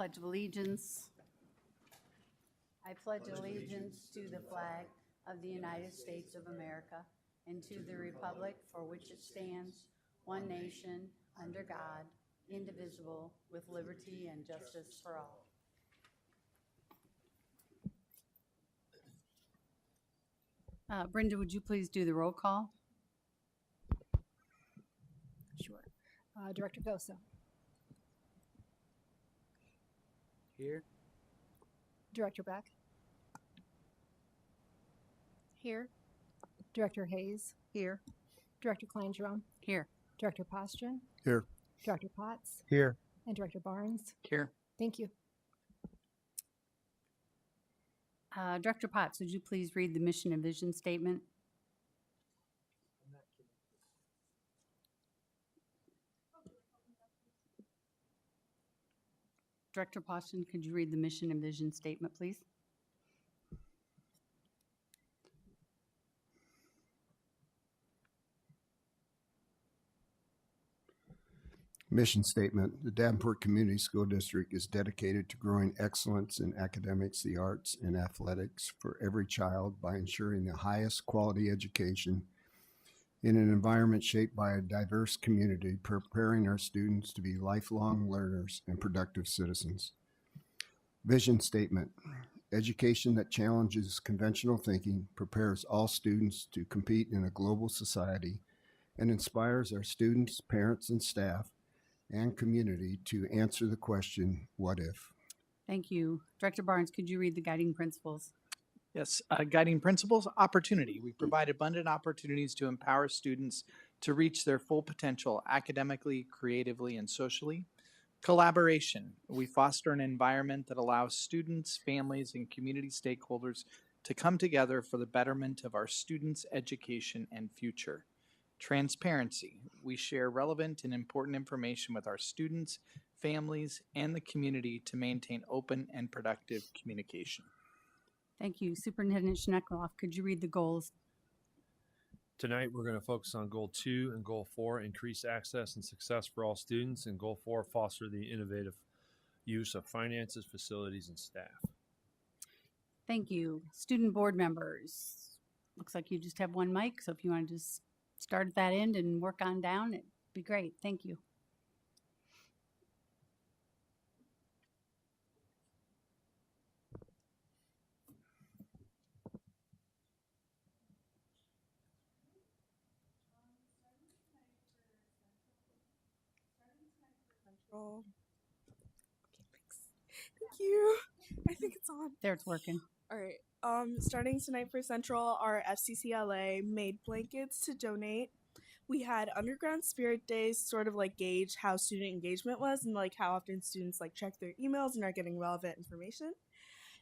Pledge of Allegiance. I pledge allegiance to the flag of the United States of America and to the republic for which it stands, one nation, under God, indivisible, with liberty and justice for all. Brenda, would you please do the roll call? Sure. Director Gosa. Here. Director Beck. Here. Director Hayes. Here. Director Klein-Jerome. Here. Director Postian. Here. Director Potts. Here. And Director Barnes. Here. Thank you. Director Potts, would you please read the mission and vision statement? Director Postian, could you read the mission and vision statement, please? Mission statement: the Davenport Community School District is dedicated to growing excellence in academics, the arts, and athletics for every child by ensuring the highest quality education in an environment shaped by a diverse community, preparing our students to be lifelong learners and productive citizens. Vision statement: education that challenges conventional thinking, prepares all students to compete in a global society, and inspires our students, parents, and staff and community to answer the question, what if? Thank you. Director Barnes, could you read the guiding principles? Yes, guiding principles, opportunity. We provide abundant opportunities to empower students to reach their full potential academically, creatively, and socially. Collaboration. We foster an environment that allows students, families, and community stakeholders to come together for the betterment of our students' education and future. Transparency. We share relevant and important information with our students, families, and the community to maintain open and productive communication. Thank you. Superintendent Schneckloff, could you read the goals? Tonight, we're going to focus on Goal 2 and Goal 4, increase access and success for all students, and Goal 4, foster the innovative use of finances, facilities, and staff. Thank you. Student board members. Looks like you just have one mic, so if you want to just start at that end and work on down, it'd be great. Thank you. Okay, thanks. Thank you. I think it's on. There, it's working. All right. Starting tonight for Central, our FCCLA made blankets to donate. We had underground spirit days, sort of like gauge how student engagement was and like how often students like check their emails and are getting relevant information.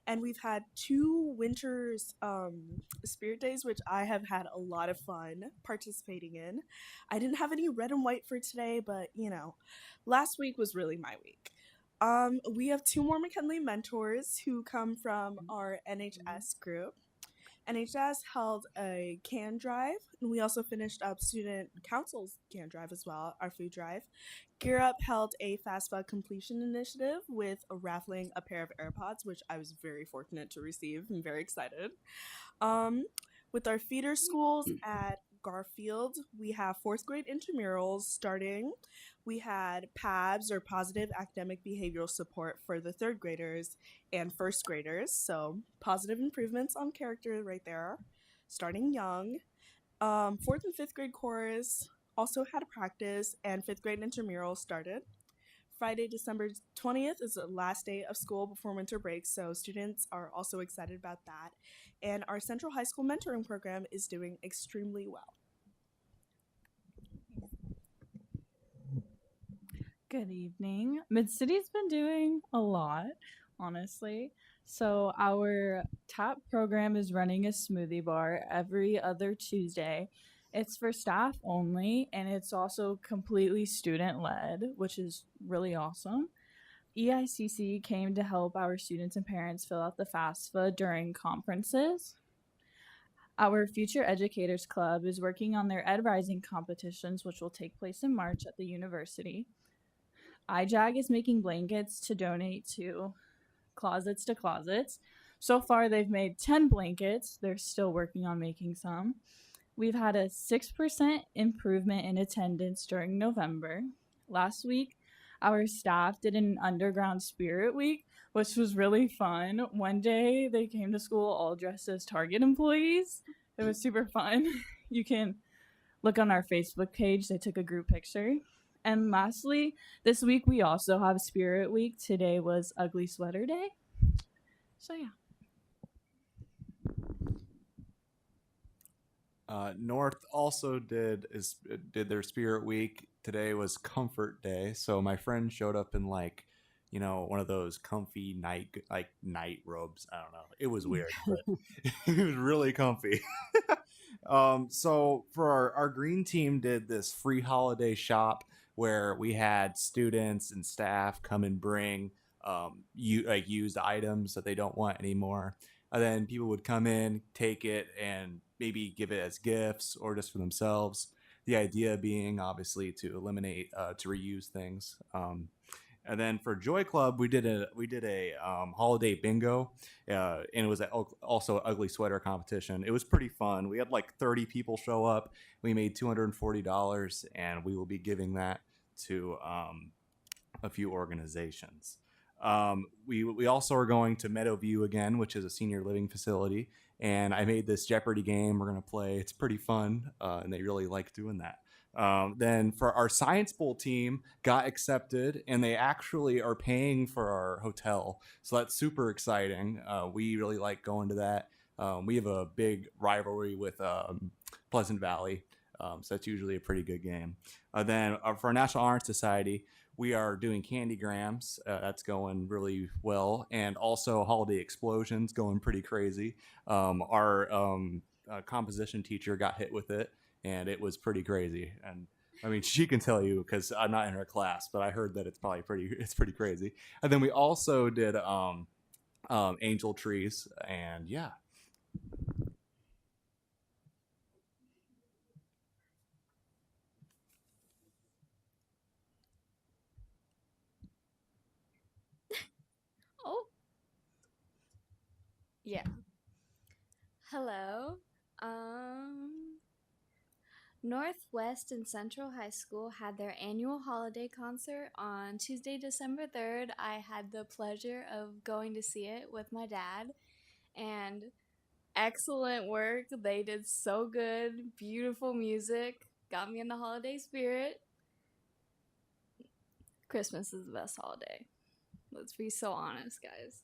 And we've had 2 winter's spirit days, which I have had a lot of fun participating in. I didn't have any red and white for today, but you know, last week was really my week. We have 2 more McKinley mentors who come from our NHS group. NHS held a can drive, and we also finished up student council's can drive as well, our food drive. Gear Up held a FAFSA completion initiative with raffling a pair of AirPods, which I was very fortunate to receive. I'm very excited. With our feeder schools at Garfield, we have 4th grade intramurals starting. We had PABs, or positive academic behavioral support, for the 3rd graders and 1st graders. So positive improvements on character right there, starting young. 4th and 5th grade chorus also had a practice, and 5th grade intramural started. Friday, December 20th is the last day of school before winter break, so students are also excited about that. And our Central High School mentoring program is doing extremely well. Good evening. Mid-City's been doing a lot, honestly. So our top program is running a smoothie bar every other Tuesday. It's for staff only, and it's also completely student-led, which is really awesome. EICC came to help our students and parents fill out the FAFSA during conferences. Our Future Educators Club is working on their Ed Rising competitions, which will take place in March at the university. iJag is making blankets to donate to Closets to Closets. So far, they've made 10 blankets. They're still working on making some. We've had a 6% improvement in attendance during November. Last week, our staff did an underground spirit week, which was really fun. One day, they came to school all dressed as Target employees. It was super fun. You can look on our Facebook page. They took a group picture. And lastly, this week we also have Spirit Week. Today was Ugly Sweater Day. So yeah. North also did their Spirit Week. Today was Comfort Day, so my friend showed up in like, one of those comfy night robes. I don't know. It was weird, but it was really comfy. So for our green team did this free holiday shop where we had students and staff come and bring used items that they don't want anymore. And then people would come in, take it, and maybe give it as gifts or just for themselves. The idea being obviously to eliminate, to reuse things. And then for Joy Club, we did a holiday bingo, and it was also an ugly sweater competition. It was pretty fun. We had like 30 people show up. We made $240, and we will be giving that to a few organizations. We also are going to Meadowview again, which is a senior living facility, and I made this Jeopardy game we're going to play. It's pretty fun, and they really like doing that. Then for our Science Bowl team got accepted, and they actually are paying for our hotel. So that's super exciting. We really like going to that. We have a big rivalry with Pleasant Valley. So that's usually a pretty good game. Then for our National Honor Society, we are doing Candygrams. That's going really well. And also Holiday Explosions going pretty crazy. Our composition teacher got hit with it, and it was pretty crazy. And I mean, she can tell you because I'm not in her class, but I heard that it's pretty crazy. And then we also did angel trees, and yeah. Oh, yeah. Hello. Northwest and Central High School had their annual holiday concert on Tuesday, December 3rd. I had the pleasure of going to see it with my dad, and excellent work. They did so good. Beautiful music. Got me in the holiday spirit. Christmas is the best holiday. Let's be so honest, guys.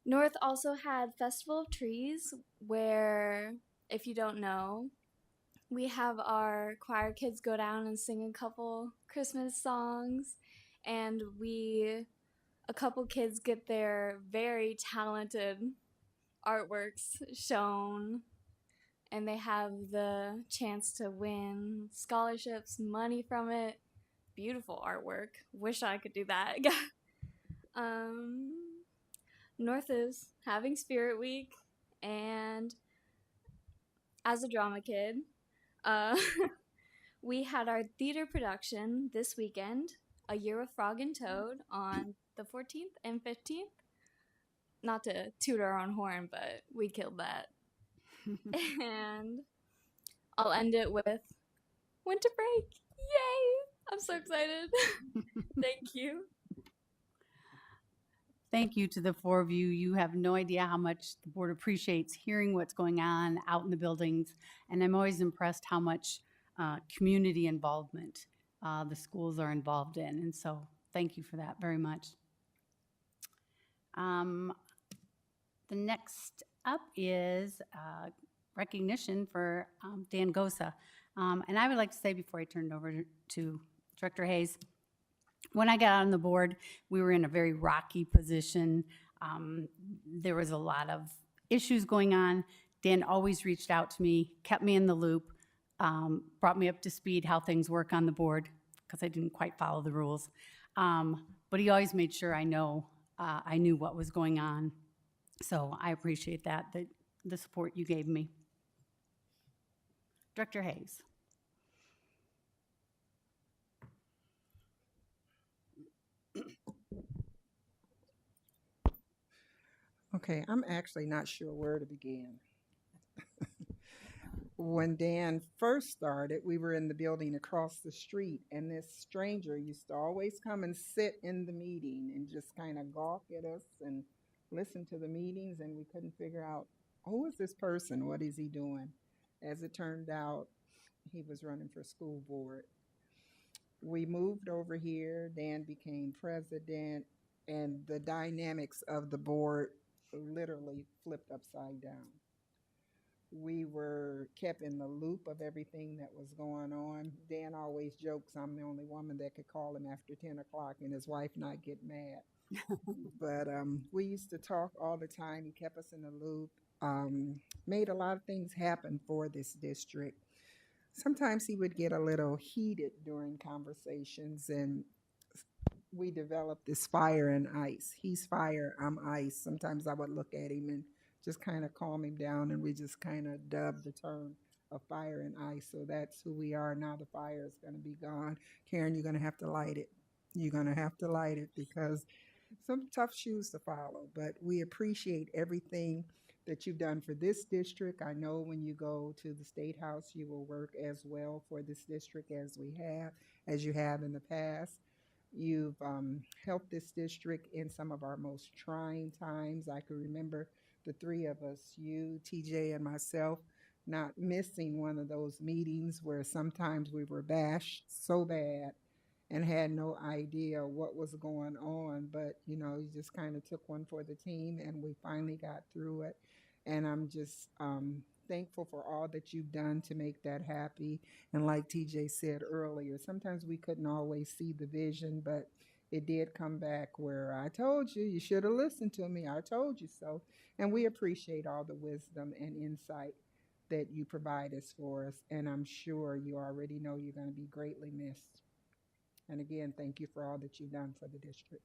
North also had Festival of Trees, where, if you don't know, we have our choir kids go down and sing a couple Christmas songs, and a couple kids get their very talented artworks shown, and they have the chance to win scholarships, money from it. Beautiful artwork. Wish I could do that. North is having Spirit Week, and as a drama kid, we had our theater production this weekend, A Year with Frog and Toad, on the 14th and 15th. Not to toot our own horn, but we killed that. And I'll end it with winter break. Yay! I'm so excited. Thank you. Thank you to the four of you. You have no idea how much the board appreciates hearing what's going on out in the buildings. And I'm always impressed how much community involvement the schools are involved in. And so thank you for that very much. The next up is recognition for Dan Gosa. And I would like to say before I turn it over to Director Hayes, when I got on the board, we were in a very rocky position. There was a lot of issues going on. Dan always reached out to me, kept me in the loop, brought me up to speed how things work on the board, because I didn't quite follow the rules. But he always made sure I knew what was going on. So I appreciate that, the support you gave me. Director Hayes. Okay, I'm actually not sure where to begin. When Dan first started, we were in the building across the street, and this stranger used to always come and sit in the meeting and just kind of gawk at us and listen to the meetings, and we couldn't figure out who is this person? What is he doing? As it turned out, he was running for school board. We moved over here, Dan became president, and the dynamics of the board literally flipped upside down. We were kept in the loop of everything that was going on. Dan always jokes I'm the only woman that could call him after 10 o'clock and his wife not get mad. But we used to talk all the time. He kept us in the loop, made a lot of things happen for this district. Sometimes he would get a little heated during conversations, and we developed this fire and ice. He's fire, I'm ice. Sometimes I would look at him and just kind of calm him down, and we just kind of dubbed the term of fire and ice. So that's who we are now. The fire is going to be gone. Karen, you're going to have to light it. You're going to have to light it because some tough shoes to follow, but we appreciate everything that you've done for this district. I know when you go to the State House, you will work as well for this district as you have in the past. You've helped this district in some of our most trying times. I can remember the three of us, you, TJ, and myself, not missing one of those meetings where sometimes we were bashed so bad and had no idea what was going on. But, you just kind of took one for the team, and we finally got through it. And I'm just thankful for all that you've done to make that happy. And like TJ said earlier, sometimes we couldn't always see the vision, but it did come back where I told you, you should have listened to me. I told you so. And we appreciate all the wisdom and insight that you provide us for us. And I'm sure you already know you're going to be greatly missed. And again, thank you for all that you've done for the district.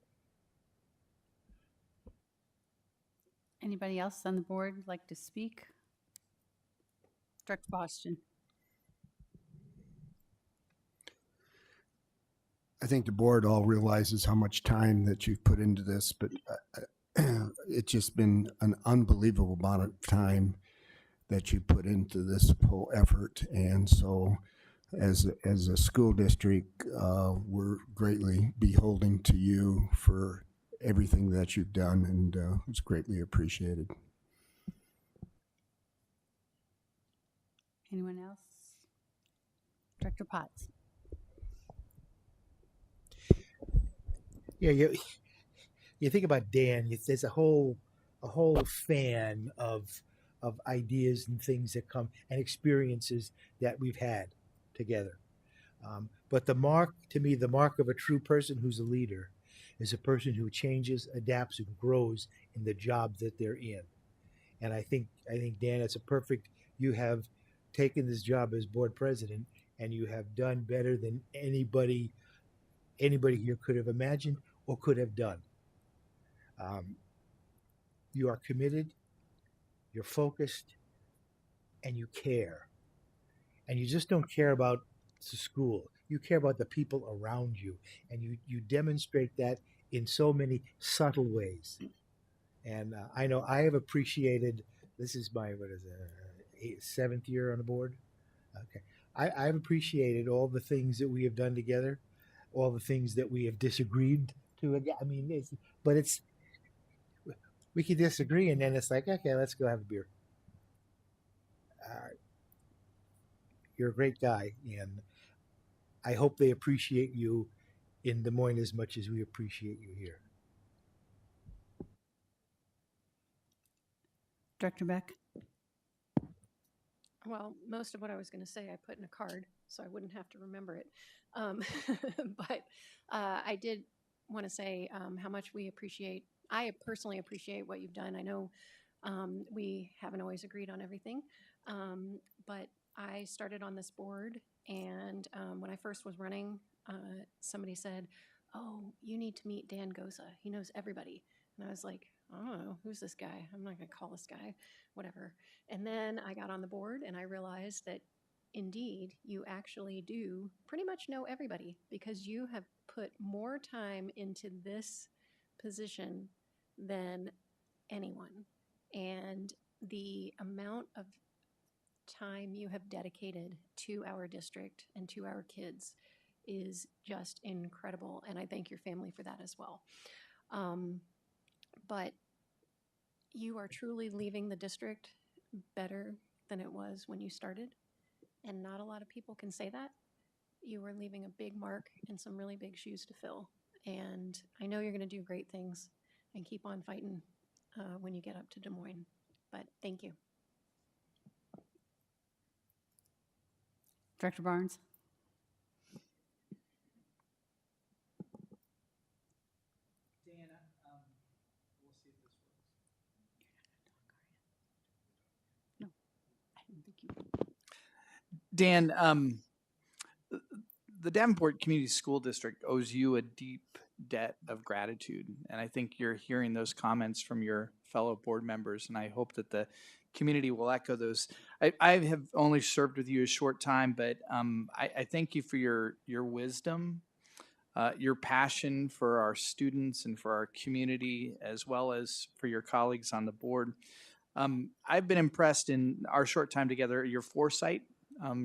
Anybody else on the board like to speak? Director Boston. I think the board all realizes how much time that you've put into this, but it's just been an unbelievable amount of time that you put into this whole effort. And so as a school district, we're greatly beholden to you for everything that you've done, and it's greatly appreciated. Anyone else? Director Potts. Yeah, you think about Dan. There's a whole fan of ideas and things that come and experiences that we've had together. But the mark of a true person who's a leader is a person who changes, adapts, and grows in the job that they're in. And I think Dan, it's a perfect. You have taken this job as board president, and you have done better than anybody here could have imagined or could have done. You are committed, you're focused, and you care. And you just don't care about the school. You care about the people around you, and you demonstrate that in so many subtle ways. And I know I have appreciated. This is my seventh year on the board. Okay, I've appreciated all the things that we have done together, all the things that we have disagreed to. I mean, we can disagree, and then it's like, okay, let's go have a beer. You're a great guy, and I hope they appreciate you in Des Moines as much as we appreciate you here. Director Beck. Well, most of what I was going to say I put in a card, so I wouldn't have to remember it. But I did want to say how much I personally appreciate what you've done. I know we haven't always agreed on everything, but I started on this board, and when I first was running, somebody said, "Oh, you need to meet Dan Goza. He knows everybody." And I was like, "I don't know, who's this guy? I'm not going to call this guy, whatever." And then I got on the board, and I realized that indeed you actually do pretty much know everybody, because you have put more time into this position than anyone. And the amount of time you have dedicated to our district and to our kids is just incredible. And I thank your family for that as well. But you are truly leaving the district better than it was when you started. And not a lot of people can say that. You are leaving a big mark and some really big shoes to fill. And I know you're going to do great things and keep on fighting when you get up to Des Moines. But thank you. Director Barnes? Dan, we'll see if this works. No, I didn't think you. Dan, the Davenport Community School District owes you a deep debt of gratitude. And I think you're hearing those comments from your fellow board members, and I hope that the community will echo those. I have only served with you a short time, but I thank you for your wisdom, your passion for our students and for our community, as well as for your colleagues on the board. I've been impressed in our short time together, your foresight,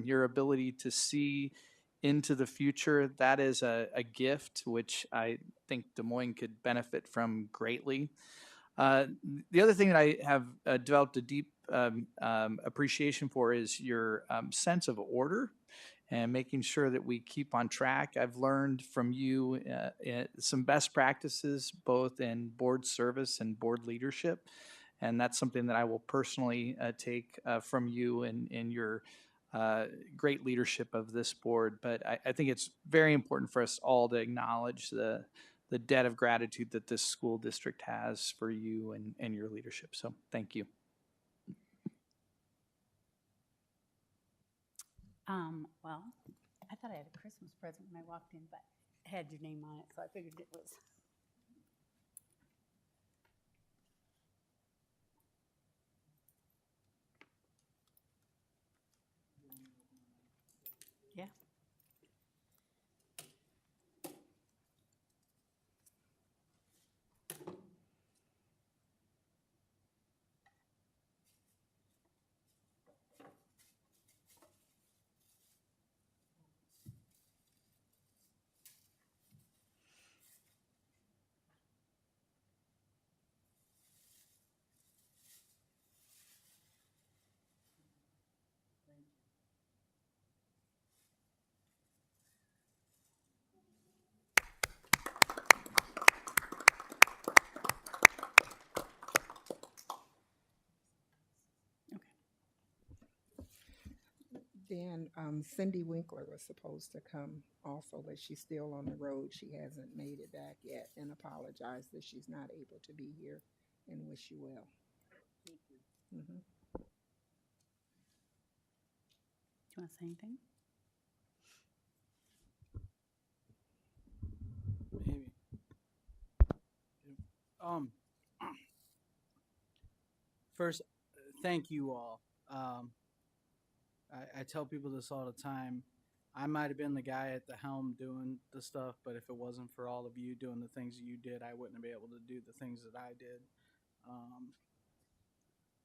your ability to see into the future. That is a gift which I think Des Moines could benefit from greatly. The other thing that I have developed a deep appreciation for is your sense of order and making sure that we keep on track. I've learned from you some best practices, both in board service and board leadership. And that's something that I will personally take from you and your great leadership of this board. But I think it's very important for us all to acknowledge the debt of gratitude that this school district has for you and your leadership. So thank you. Well, I thought I had a Christmas present when I walked in, but it had your name on it, so I figured it was. Yeah. Dan, Cindy Winkler was supposed to come also, but she's still on the road. She hasn't made it back yet, and apologize that she's not able to be here, and wish you well. Thank you. Mm-hmm. Do you want to say anything? Maybe. First, thank you all. I tell people this all the time. I might have been the guy at the helm doing the stuff, but if it wasn't for all of you doing the things that you did, I wouldn't have been able to do the things that I did.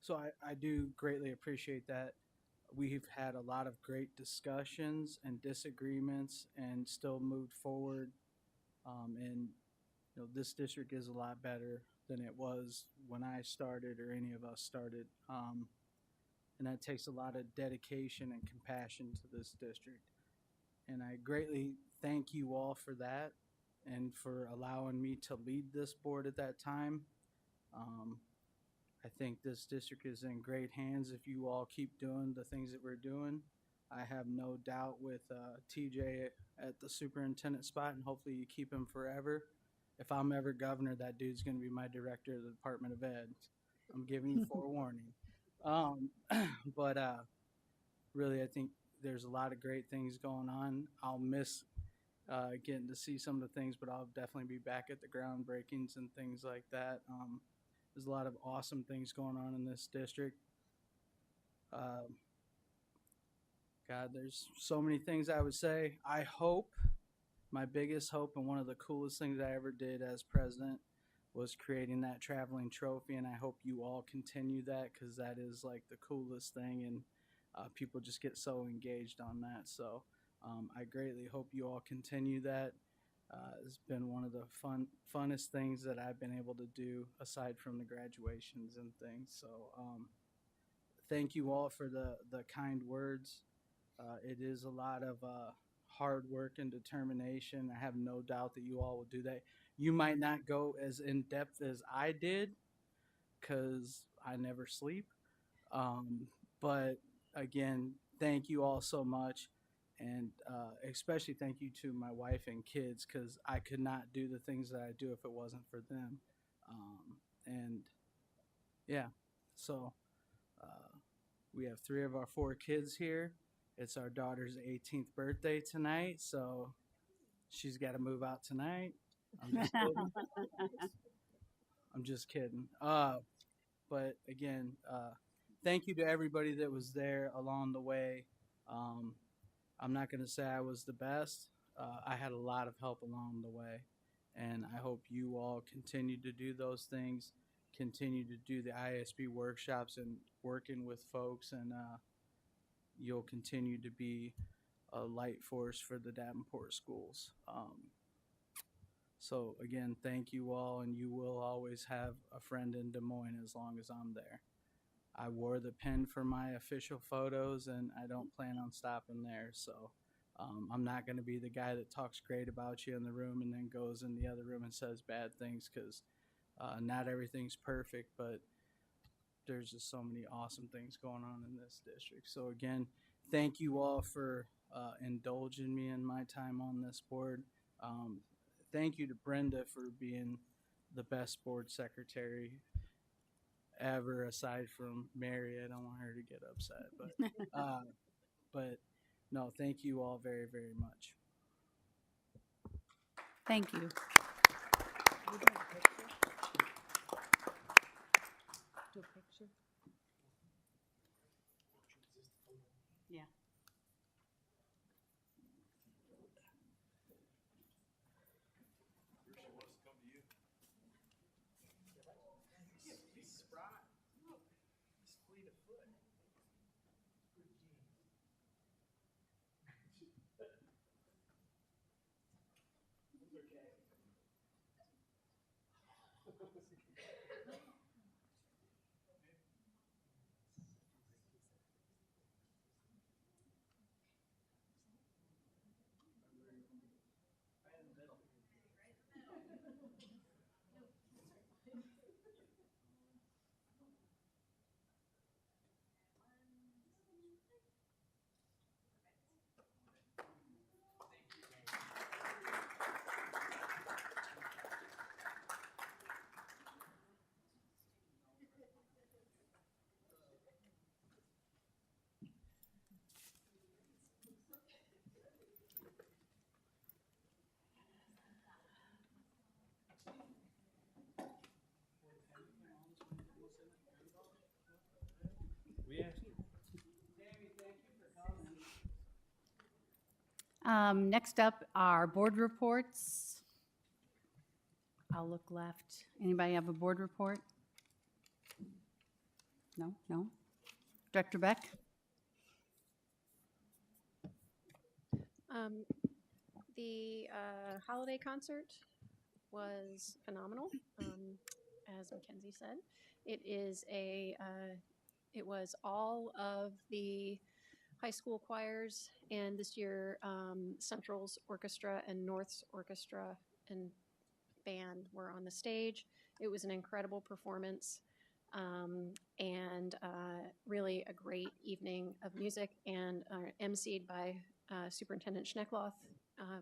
So I do greatly appreciate that. We've had a lot of great discussions and disagreements and still moved forward. And you know, this district is a lot better than it was when I started or any of us started. And that takes a lot of dedication and compassion to this district. And I greatly thank you all for that and for allowing me to lead this board at that time. I think this district is in great hands if you all keep doing the things that we're doing. I have no doubt with TJ at the superintendent spot, and hopefully you keep him forever. If I'm ever governor, that dude's going to be my director of the Department of Ed. I'm giving you forewarning. But really, I think there's a lot of great things going on. I'll miss getting to see some of the things, but I'll definitely be back at the groundbreakings and things like that. There's a lot of awesome things going on in this district. God, there's so many things I would say. I hope, my biggest hope, and one of the coolest things I ever did as president was creating that traveling trophy, and I hope you all continue that because that is like the coolest thing, and people just get so engaged on that. So I greatly hope you all continue that. It's been one of the funnest things that I've been able to do aside from the graduations and things. So thank you all for the kind words. It is a lot of hard work and determination. I have no doubt that you all will do that. You might not go as in depth as I did because I never sleep. But again, thank you all so much. And especially thank you to my wife and kids because I could not do the things that I do if it wasn't for them. And yeah, so we have 3 of our 4 kids here. It's our daughter's 18th birthday tonight, so she's got to move out tonight. I'm just kidding. I'm just kidding. But again, thank you to everybody that was there along the way. I'm not going to say I was the best. I had a lot of help along the way, and I hope you all continue to do those things, continue to do the ISB workshops and working with folks, and you'll continue to be a light force for the Davenport schools. So again, thank you all, and you will always have a friend in Des Moines as long as I'm there. I wore the pin for my official photos, and I don't plan on stopping there. So I'm not going to be the guy that talks great about you in the room and then goes in the other room and says bad things because not everything's perfect, but there's just so many awesome things going on in this district. So again, thank you all for indulging me in my time on this board. Thank you to Brenda for being the best board secretary ever, aside from Mary. I don't want her to get upset, but no, thank you all very, very much. Thank you. Do a picture? Yeah. Next up are board reports. I'll look left. Anybody have a board report? No, no. Director Beck? The holiday concert was phenomenal, as Mackenzie said. It was all of the high school choirs, and this year Central's orchestra and North's orchestra and band were on the stage. It was an incredible performance, and really a great evening of music, and emceed by Superintendent Schneckloth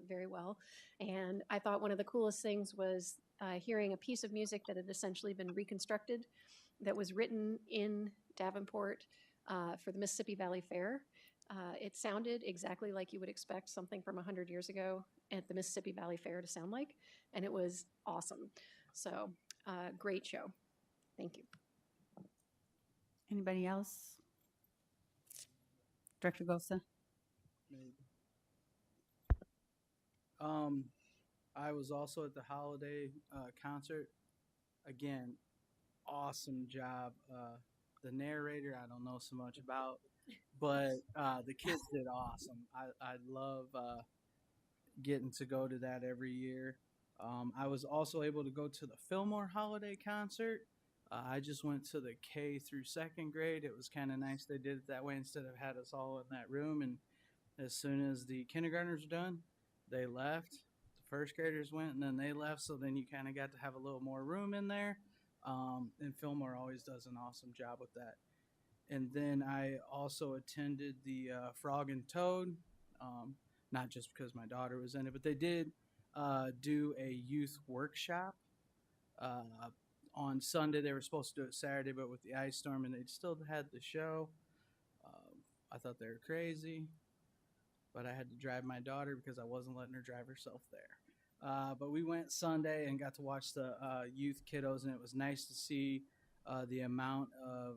very well. And I thought one of the coolest things was hearing a piece of music that had essentially been reconstructed, that was written in Davenport for the Mississippi Valley Fair. It sounded exactly like you would expect something from 100 years ago at the Mississippi Valley Fair to sound like, and it was awesome. So, great show. Thank you. Anybody else? Director Gosa? I was also at the holiday concert. again, awesome job. The narrator, I don't know so much about, but the kids did awesome. I love getting to go to that every year. I was also able to go to the Fillmore Holiday Concert. I just went to the K through second grade. It was kind of nice they did it that way instead of had us all in that room. And as soon as the kindergartners were done, they left. The first graders went and then they left. So then you kind of got to have a little more room in there. And Fillmore always does an awesome job with that. And then I also attended the Frog and Toad, not just because my daughter was in it, but they did do a youth workshop on Sunday. They were supposed to do it Saturday, but with the ice storm, and they still had the show. I thought they were crazy, but I had to drive my daughter because I wasn't letting her drive herself there. But we went Sunday and got to watch the youth kiddos, and it was nice to see the amount of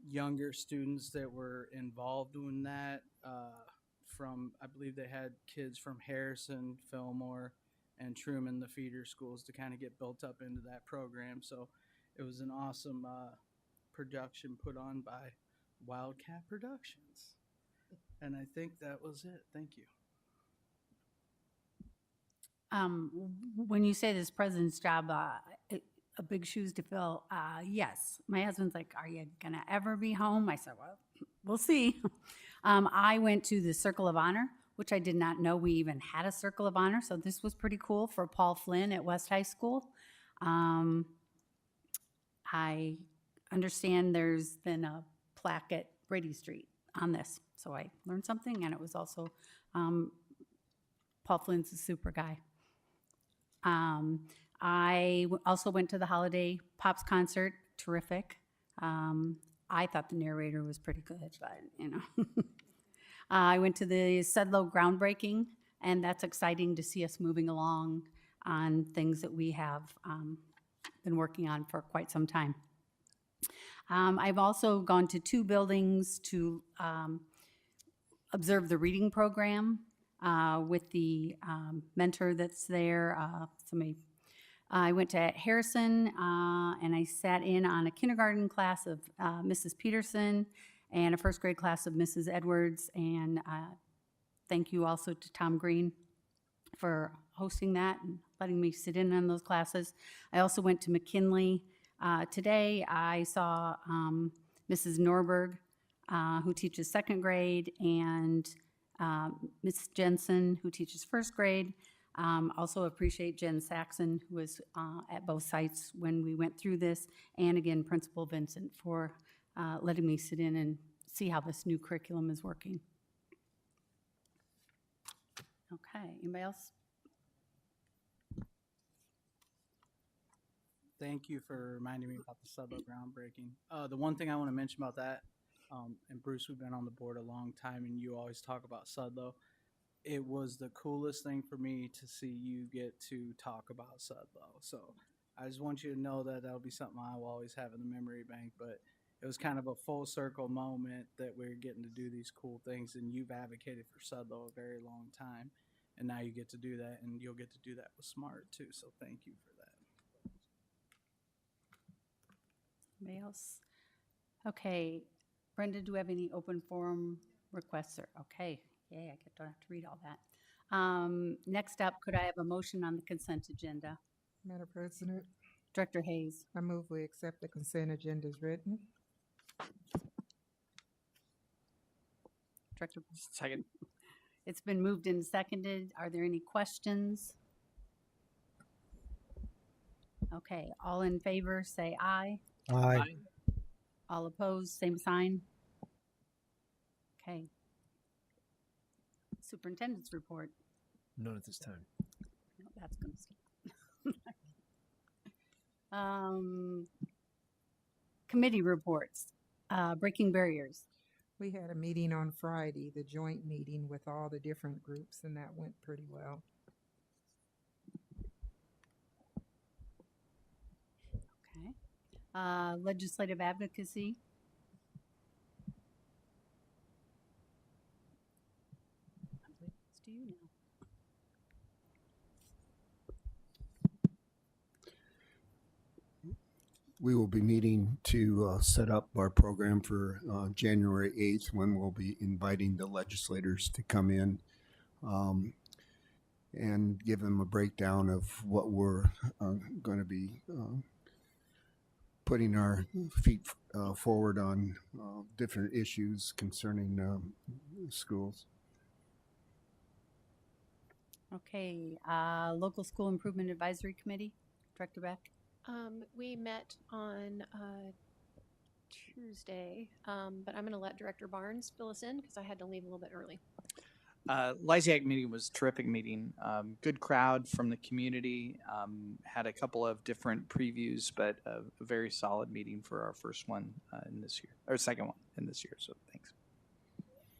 younger students that were involved in that. From, I believe they had kids from Harrison, Fillmore, and Truman, the feeder schools, to kind of get built up into that program. So it was an awesome production put on by Wildcat Productions. And I think that was it. Thank you. When you say this president's job, a big shoes to fill, yes. My husband's like, are you going to ever be home? I said, well, we'll see. I went to the Circle of Honor, which I did not know we even had a Circle of Honor. So this was pretty cool for Paul Flynn at West High School. I understand there's been a plaque at Brady Street on this. So I learned something, and it was also Paul Flynn's a super guy. I also went to the Holiday Pops concert, terrific. I thought the narrator was pretty good, but you know. I went to the Sudlow groundbreaking, and that's exciting to see us moving along on things that we have been working on for quite some time. I've also gone to 2 buildings to observe the reading program with the mentor that's there. I went to Harrison and I sat in on a kindergarten class of Mrs. Peterson and a first grade class of Mrs. Edwards. And thank you also to Tom Green for hosting that and letting me sit in on those classes. I also went to McKinley. Today I saw Mrs. Norberg, who teaches second grade, and Miss Jensen, who teaches first grade. Also appreciate Jen Saxon, who was at both sites when we went through this, and again, Principal Vincent for letting me sit in and see how this new curriculum is working. Okay, anybody else? Thank you for reminding me about the Sudlow groundbreaking. The one thing I want to mention about that, and Bruce, we've been on the board a long time, and you always talk about Sudlow. It was the coolest thing for me to see you get to talk about Sudlow. So I just want you to know that that'll be something I will always have in the memory bank. But it was kind of a full circle moment that we're getting to do these cool things, and you've advocated for Sudlow a very long time, and now you get to do that, and you'll get to do that with SMART too. So thank you for that. Anybody else? Okay, Brenda, do we have any open forum requests? Okay, yay, I don't have to read all that. Next up, could I have a motion on the consent agenda? Madam President, Director Hayes. I move we accept the consent agenda as written. Director. Second. It's been moved and seconded. Are there any questions? Okay, all in favor, say aye. Aye. All opposed, same sign. Okay. Superintendent's report. None at this time. No, that's going to skip. Committee reports. Breaking barriers. We had a meeting on Friday, the joint meeting with all the different groups, and that went pretty well. Okay. Legislative advocacy. I believe it's to you now. We will be meeting to set up our program for January 8th, when we'll be inviting the legislators to come in and give them a breakdown of what we're going to be putting our feet forward on different issues concerning schools. Okay, Local School Improvement Advisory Committee, Director Beck. We met on Tuesday, but I'm going to let Director Barnes fill us in because I had to leave a little bit early. Lysiak meeting was a terrific meeting. Good crowd from the community. Had a couple of different previews, but a very solid meeting for our first one in this year, or second one in this year. So thanks.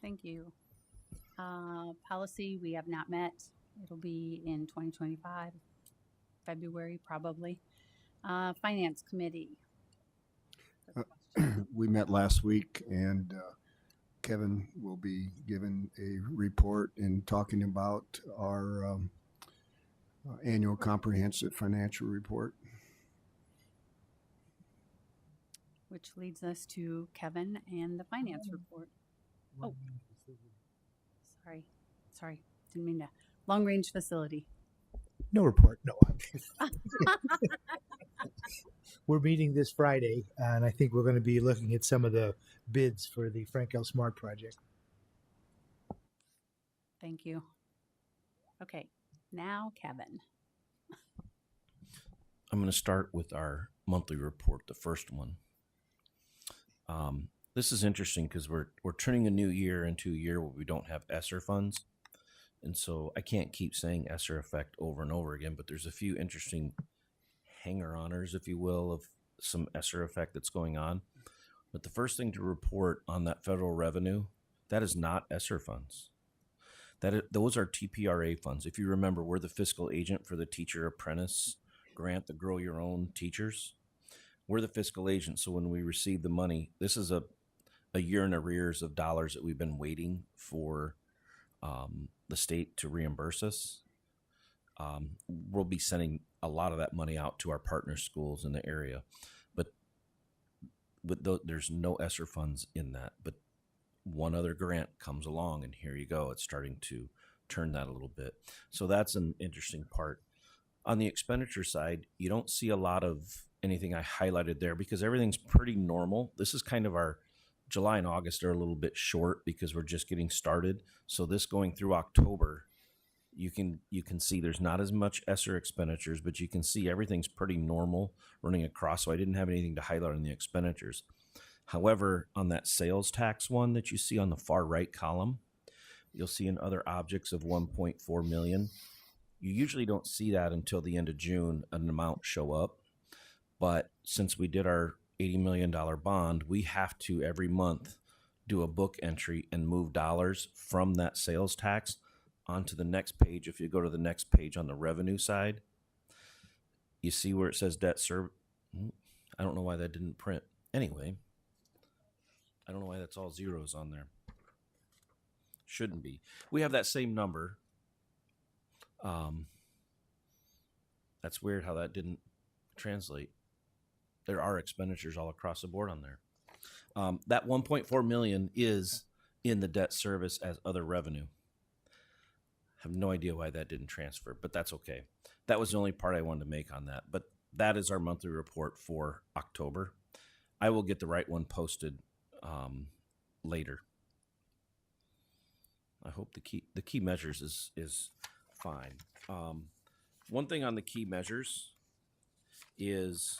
Thank you. Policy, we have not met. It'll be in 2025, February probably. Finance Committee. We met last week, and Kevin will be giving a report and talking about our annual comprehensive financial report. Which leads us to Kevin and the finance report. Oh, sorry, didn't mean to. Long range facility. No report. No. We're meeting this Friday, and I think we're going to be looking at some of the bids for the Frank L. Smart project. Thank you. Okay, now Kevin. I'm going to start with our monthly report, the first one. This is interesting because we're turning a new year into a year where we don't have ESSER funds. And so I can't keep saying ESSER effect over and over again, but there's a few interesting hanger-oners, if you will, of some ESSER effect that's going on. But the first thing to report on that federal revenue, that is not ESSER funds. Those are TPRA funds. If you remember, we're the fiscal agent for the teacher apprentice grant, the Grow Your Own Teachers. We're the fiscal agent, so when we receive the money, this is a year in arrears of dollars that we've been waiting for the state to reimburse us. We'll be sending a lot of that money out to our partner schools in the area, but there's no ESSER funds in that. But one other grant comes along, and here you go. It's starting to turn that a little bit. So that's an interesting part. On the expenditure side, you don't see a lot of anything I highlighted there because everything's pretty normal. This is kind of our July and August are a little bit short because we're just getting started. So this going through October, you can see there's not as much ESSER expenditures, but you can see everything's pretty normal running across. So I didn't have anything to highlight on the expenditures. However, on that sales tax one that you see on the far right column, you'll see in other objects of 1.4 million. You usually don't see that until the end of June, an amount show up. But since we did our $80 million bond, we have to every month do a book entry and move dollars from that sales tax onto the next page. If you go to the next page on the revenue side, you see where it says debt service. I don't know why that didn't print. Anyway, I don't know why that's all zeros on there. Shouldn't be. We have that same number. That's weird how that didn't translate. There are expenditures all across the board on there. That 1.4 million is in the debt service as other revenue. I have no idea why that didn't transfer, but that's okay. That was the only part I wanted to make on that. But that is our monthly report for October. I will get the right one posted later. I hope the key measures is fine. One thing on the key measures is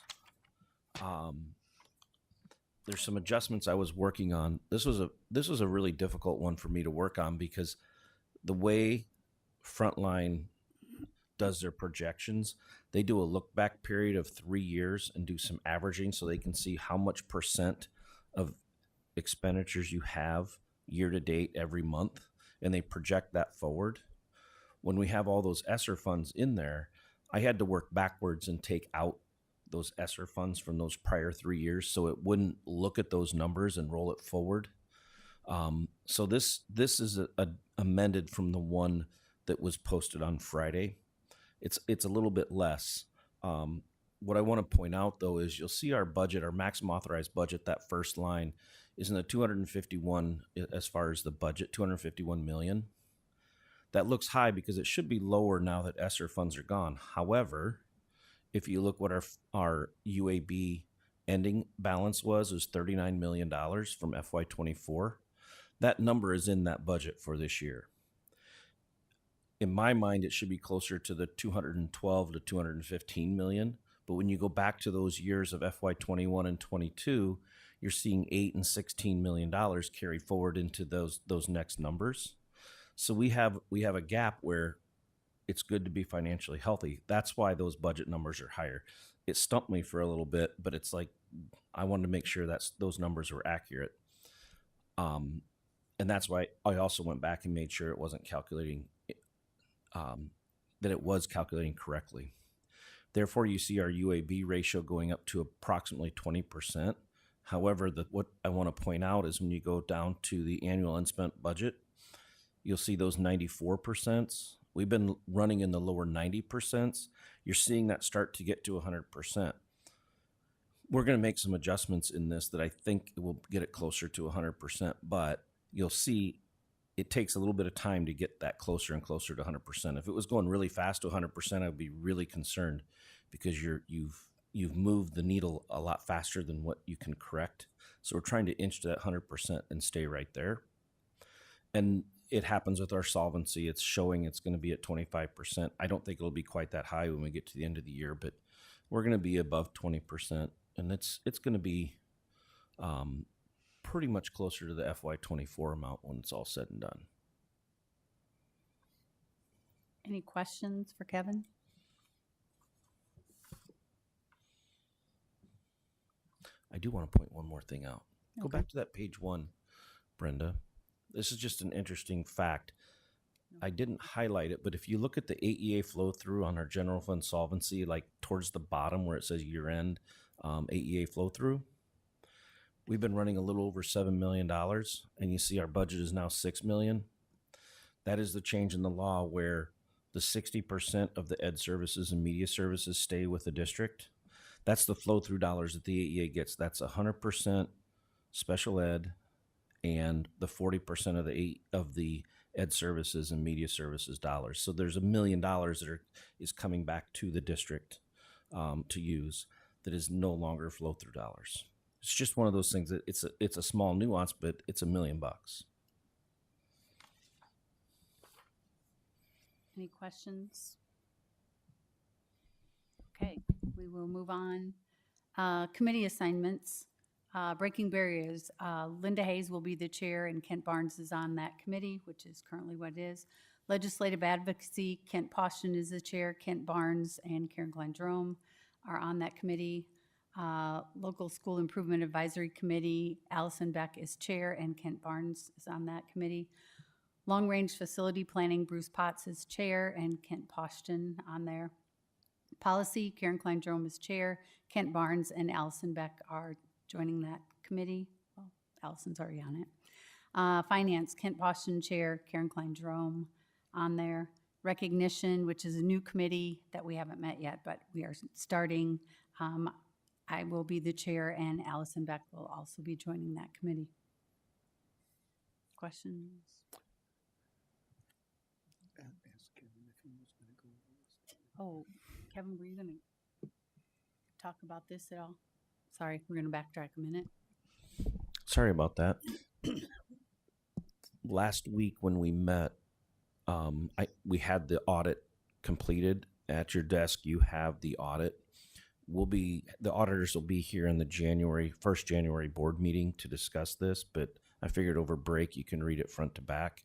there's some adjustments I was working on. This was a really difficult one for me to work on because the way Frontline does their projections, they do a look back period of 3 years and do some averaging so they can see how much percent of expenditures you have year to date every month, and they project that forward. When we have all those ESSER funds in there, I had to work backwards and take out those ESSER funds from those prior 3 years so it wouldn't look at those numbers and roll it forward. So this is amended from the one that was posted on Friday. It's a little bit less. what I want to point out though is you'll see our budget, our maximum authorized budget, that first line is in the 251 as far as the budget, 251 million. That looks high because it should be lower now that ESSER funds are gone. However, if you look what our UAB ending balance was $39 million from FY24. That number is in that budget for this year. In my mind, it should be closer to the 212 to 215 million. But when you go back to those years of FY21 and 22, you're seeing $8 and $16 million carry forward into those next numbers. So we have a gap where it's good to be financially healthy. That's why those budget numbers are higher. It stumped me for a little bit, but it's like I wanted to make sure that those numbers were accurate. And that's why I also went back and made sure it wasn't calculating, that it was calculating correctly. Therefore, you see our UAB ratio going up to approximately 20%. However, what I want to point out is when you go down to the annual unspent budget, you'll see those 94%. We've been running in the lower 90%. You're seeing that start to get to 100%. We're going to make some adjustments in this that I think will get it closer to 100%, but you'll see it takes a little bit of time to get that closer and closer to 100%. If it was going really fast to 100%, I would be really concerned because you've moved the needle a lot faster than what you can correct. So we're trying to inch to that 100% and stay right there. And it happens with our solvency. It's showing it's going to be at 25%. I don't think it'll be quite that high when we get to the end of the year, but we're going to be above 20%, and it's going to be pretty much closer to the FY24 amount when it's all said and done. Any questions for Kevin? I do want to point one more thing out. Go Okay. back to that page 1, Brenda. This is just an interesting fact. I didn't highlight it, but if you look at the AEA flow through on our general fund solvency, like towards the bottom where it says year end AEA flow through, we've been running a little over $7 million, and you see our budget is now $6 million. That is the change in the law where the 60% of the ed services and media services stay with the district. That's the flow through dollars that the AEA gets. That's 100% special ed and the 40% of the ed services and media services dollars. So there's $1 million that is coming back to the district to use that is no longer flow through dollars. It's just one of those things that it's a small nuance, but it's $1 million. Any questions? Okay, we will move on. Committee assignments, Breaking Barriers. Linda Hayes will be the chair and Kent Barnes is on that committee, which is currently what it is. Legislative Advocacy, Kent Poston is the chair. Kent Barnes and Karen Glenn-Drome are on that committee. Local School Improvement Advisory Committee, Allison Beck is chair and Kent Barnes is on that committee. Long Range Facility Planning, Bruce Potts is chair and Kent Poston on there. Policy, Karen Klein-Drome is chair. Kent Barnes and Allison Beck are joining that committee. Well, Allison's already on it. Finance, Kent Poston chair, Karen Klein-Drome on there. Recognition, which is a new committee that we haven't met yet, but we are starting. I will be the chair and Allison Beck will also be joining that committee. Questions? Oh, Kevin, were you going to talk about this at all? Sorry, we're going to backtrack a minute. Sorry about that. Last week when we met, we had the audit completed. At your desk, you have the audit. The auditors will be here in the first January board meeting to discuss this, but I figured over break you can read it front to back.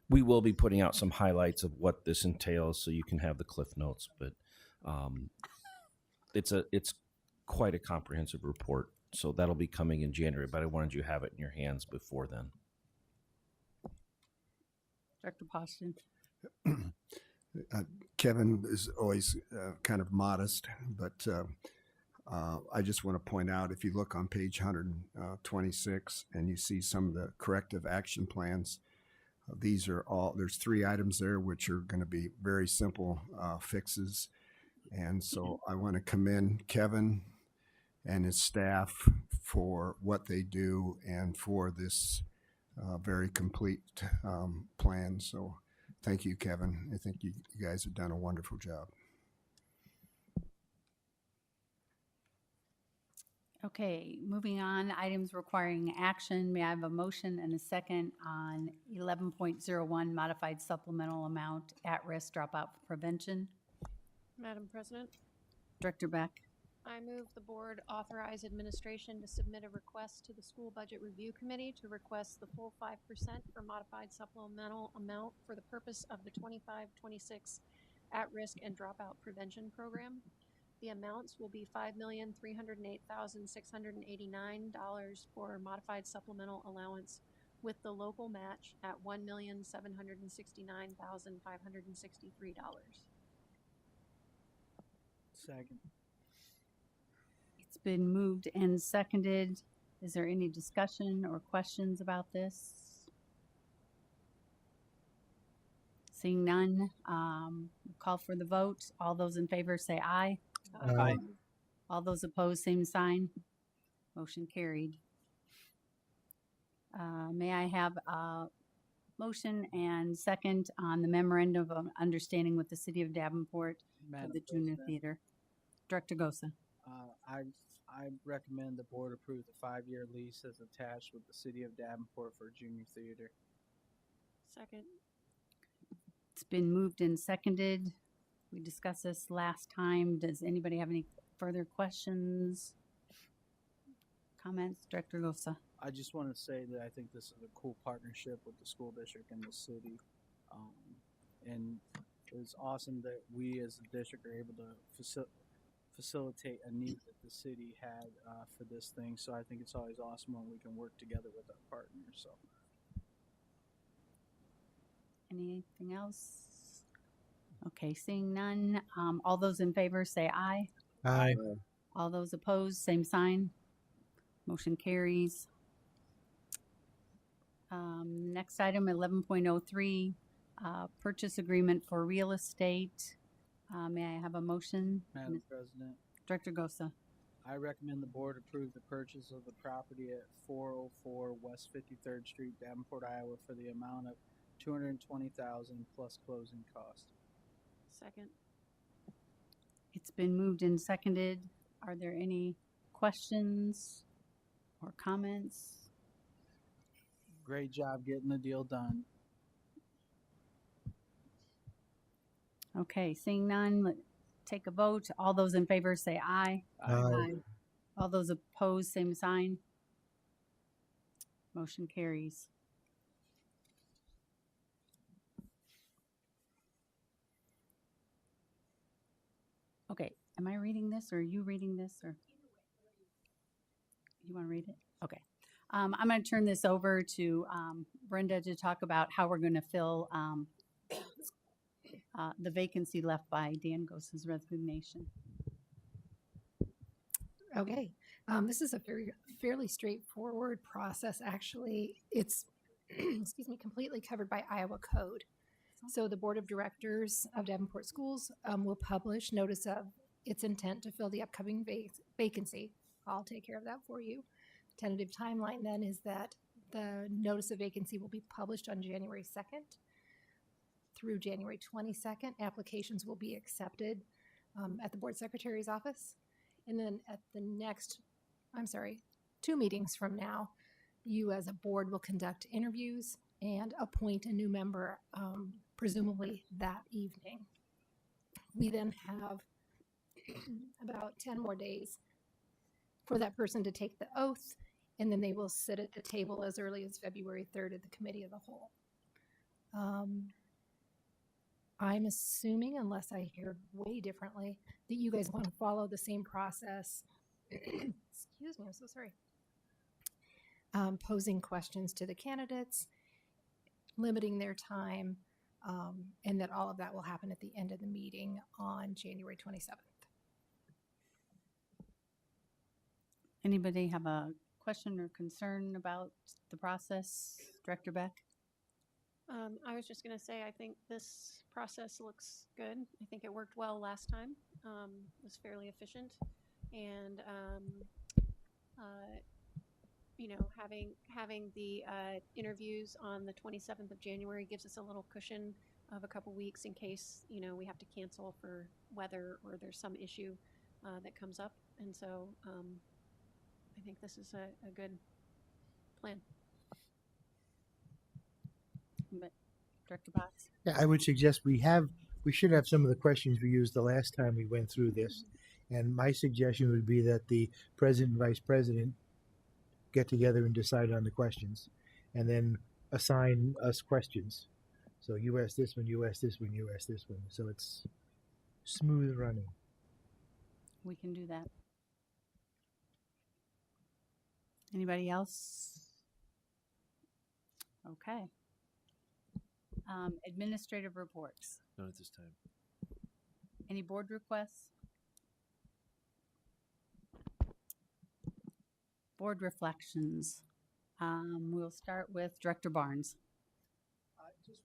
We will be putting out some highlights of what this entails so you can have the Cliff Notes, but it's quite a comprehensive report. So that'll be coming in January, but I wanted you to have it in your hands before then. Dr. Poston. Kevin is always kind of modest, but I just want to point out, if you look on page 126 and you see some of the corrective action plans, these are all, there's 3 items there which are going to be very simple fixes. And so I want to commend Kevin and his staff for what they do and for this very complete plan. So thank you, Kevin. I think you guys have done a wonderful job. Okay, moving on, items requiring action. May I have a motion and a second on 11.01 modified supplemental amount at-risk dropout prevention? Madam President, Director Beck. I move the board authorize administration to submit a request to the School Budget Review Committee to request the full 5% for modified supplemental amount for the purpose of the 25-26 at-risk and dropout prevention program. The amounts will be $5,308,689 for modified supplemental allowance, with the local match at $1,769,563. Second. It's been moved and seconded. Is there any discussion or questions about this? Seeing none, call for the vote. All those in favor say aye. Aye. All those opposed, same sign. Motion carried. May I have a motion and second on the memorandum of understanding with the City of Davenport for Madam the Junior President, Theater? Director Gosa. I recommend the board approve the 5-year lease as attached with the City of Davenport for Junior Theater. Second. It's been moved and seconded. We discussed this last time. Does anybody have any further questions? Comments? Director Gosa. I just want to say that I think this is a cool partnership with the school district and the city. And it was awesome that we as a district are able to facilitate a need that the city had for this thing. So I think it's always awesome when we can work together with our partners. So. Anything else? Okay, seeing none. All those in favor say aye. Aye. All those opposed, same sign. Motion carries. Next item, 11.03, purchase agreement for real estate. May I have a motion? Madam President, Director Gosa. I recommend the board approve the purchase of the property at 404 West 53rd Street, Davenport, Iowa, for the amount of $220,000 plus closing cost. Second. It's been moved and seconded. Are there any questions or comments? Great job getting the deal done. Okay, seeing none, let's take a vote. All those in favor say aye. Aye. All those opposed, same sign. Motion carries. Okay, am I reading this or are you reading this or? You want to read it? Okay. I'm going to turn this over to Brenda to talk about how we're going to fill the vacancy left by Dan Gosa's resignation. Okay. This is a fairly straightforward process, actually. It's, excuse me, completely covered by Iowa code. So the Board of Directors of Davenport Schools will publish notice of its intent to fill the upcoming vacancy. I'll take care of that for you. Tentative timeline then is that the notice of vacancy will be published on January 2nd through January 22nd. Applications will be accepted at the Board Secretary's office. And then at the next, 2 meetings from now, you as a board will conduct interviews and appoint a new member, presumably that evening. We then have about 10 more days for that person to take the oath, and then they will sit at the table as early as February 3rd at the Committee of the Whole. I'm assuming, unless I hear way differently, that you guys want to follow the same process. Excuse me, I'm so sorry. Posing questions to the candidates, limiting their time, and that all of that will happen at the end of the meeting on January 27th. Anybody have a question or concern about the process? Director Beck? I was just going to say, I think this process looks good. I think it worked well last time. It was fairly efficient, and you know, having the interviews on the 27th of January gives us a little cushion of a couple weeks in case, you know, we have to cancel for weather or there's some issue that comes up. And so I think this is a good plan. But Director Potts? Yeah, I would suggest we should have some of the questions we used the last time we went through this. And my suggestion would be that the president and vice president get together and decide on the questions and then assign us questions. So you ask this one, you ask this one, you ask this one. So it's smooth running. We can do that. Anybody else? Okay. Administrative reports. Not at this time. Any board requests? Board reflections. We'll start with Director Barnes. Just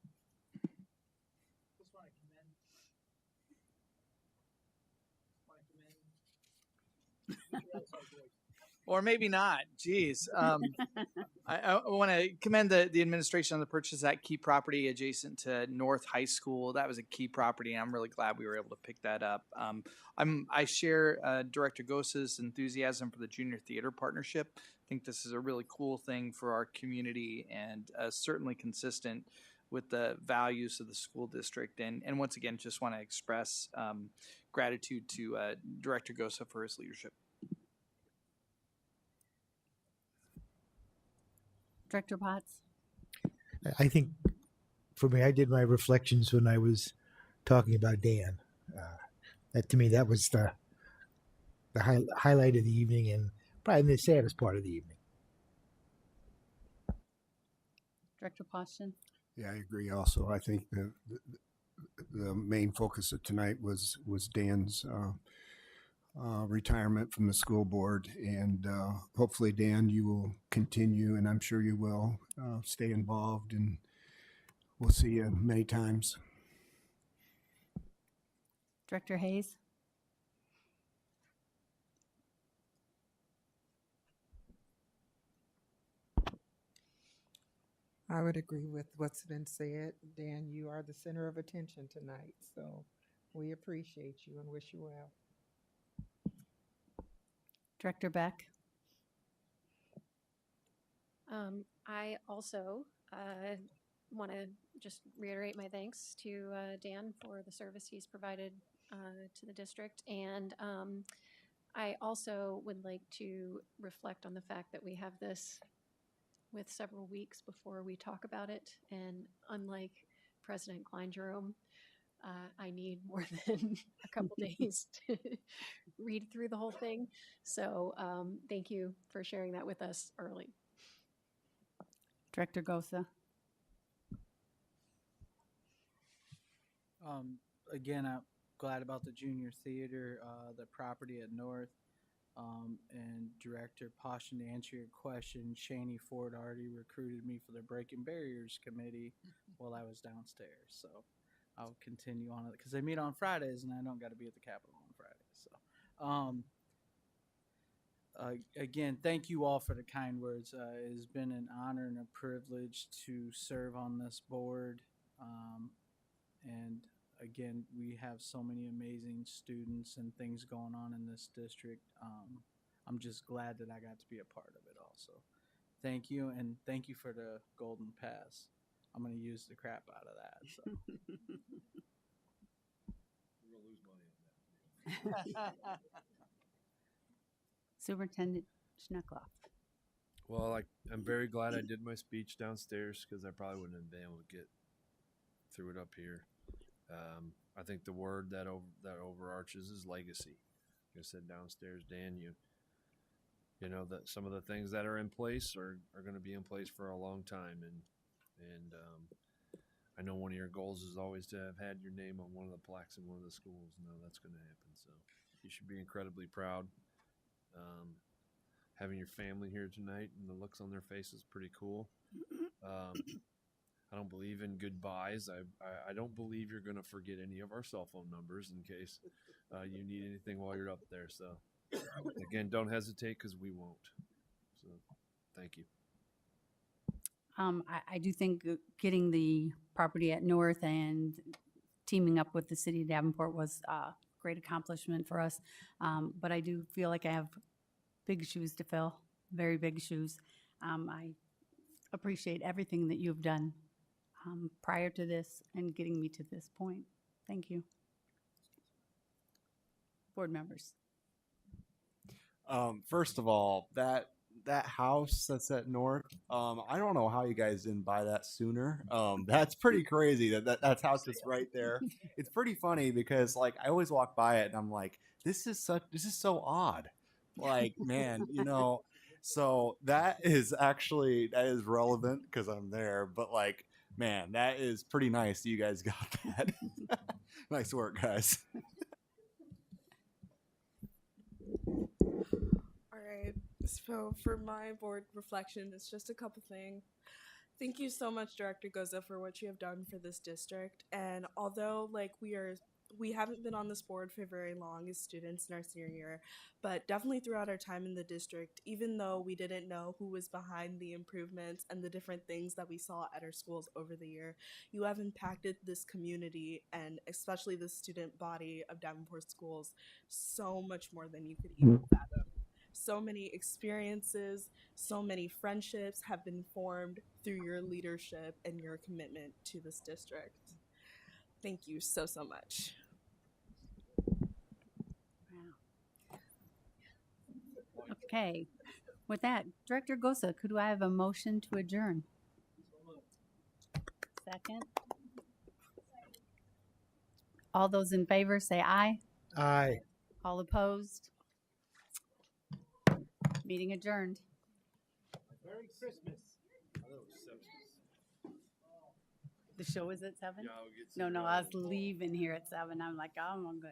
want to commend. Or maybe not. Geez. I want to commend the administration on the purchase of that key property adjacent to North High School. That was a key property, and I'm really glad we were able to pick that up. I share Director Gosa's enthusiasm for the Junior Theater Partnership. I think this is a really cool thing for our community and certainly consistent with the values of the school district. And once again, just want to express gratitude to Director Gosa for his leadership. Director Potts? I think for me, I did my reflections when I was talking about Dan. That to me, that was the highlight of the evening and probably the saddest part of the evening. Director Poston? Yeah, I agree. Also, I think the main focus of tonight was Dan's retirement from the school board, and hopefully, Dan, you will continue, and I'm sure you will stay involved, and we'll see you many times. Director Hayes? I would agree with what's been said. Dan, you are the center of attention tonight, so we appreciate you and wish you well. Director Beck? I also want to just reiterate my thanks to Dan for the service he's provided to the district. And I also would like to reflect on the fact that we have this with several weeks before we talk about it. And unlike President Klein Jerome, I need more than a couple days to read through the whole thing. So thank you for sharing that with us early. Director Gosa? Again, I'm glad about the junior theater, the property at North. And Director Poston, to answer your question, Shaney Ford already recruited me for the Breaking Barriers Committee while I was downstairs. So I'll continue on it because they meet on Fridays and I don't got to be at the Capitol on Fridays. So again, thank you all for the kind words. It has been an honor and a privilege to serve on this board. And again, we have so many amazing students and things going on in this district. I'm just glad that I got to be a part of it also. Thank you, and thank you for the golden pass. I'm going to use the crap out of that. So. We're going to lose money on that. Superintendent Schneckloff? Well, I'm very glad I did my speech downstairs because I probably wouldn't have been able to get through it up here. I think the word that overarches is legacy. Like I said downstairs, Dan, you know that some of the things that are in place are going to be in place for a long time, and I know one of your goals is always to have had your name on one of the plaques in one of the schools. Now that's going to happen, so you should be incredibly proud. Having your family here tonight and the looks on their faces is pretty cool. I don't believe in goodbyes. I don't believe you're going to forget any of our cell phone numbers in case you need anything while you're up there. So, again, don't hesitate because we won't. So, thank you. I do think getting the property at North and teaming up with the city of Davenport was a great accomplishment for us. But I do feel like I have big shoes to fill, very big shoes. I appreciate everything that you've done prior to this and getting me to this point. Thank you. Board members. First of all, that house that's at North, I don't know how you guys didn't buy that sooner. That's pretty crazy that house is right there. It's pretty funny because like I always walk by it and I'm like, this is so odd. Like, man, so that is relevant because I'm there, but like, man, that is pretty nice that you guys got that. Nice work, guys. All right. So for my board reflection, it's just a couple things. Thank you so much, Director Goza, for what you have done for this district. And although like we haven't been on this board for very long as students in our senior year, but definitely throughout our time in the district, even though we didn't know who was behind the improvements and the different things that we saw at our schools over the year, you have impacted this community and especially the student body of Davenport schools so much more than you could even fathom. So many experiences, so many friendships have been formed through your leadership and your commitment to this district. Thank you so much. Wow. Okay. With that, Director Gosa, could I have a motion to adjourn? Second. All those in favor say aye. Aye. All opposed? Meeting adjourned. Merry Christmas. The show is at 7? Yeah, I'll get No, some I was gravel. leaving here at 7. I'm like, oh, I'm good.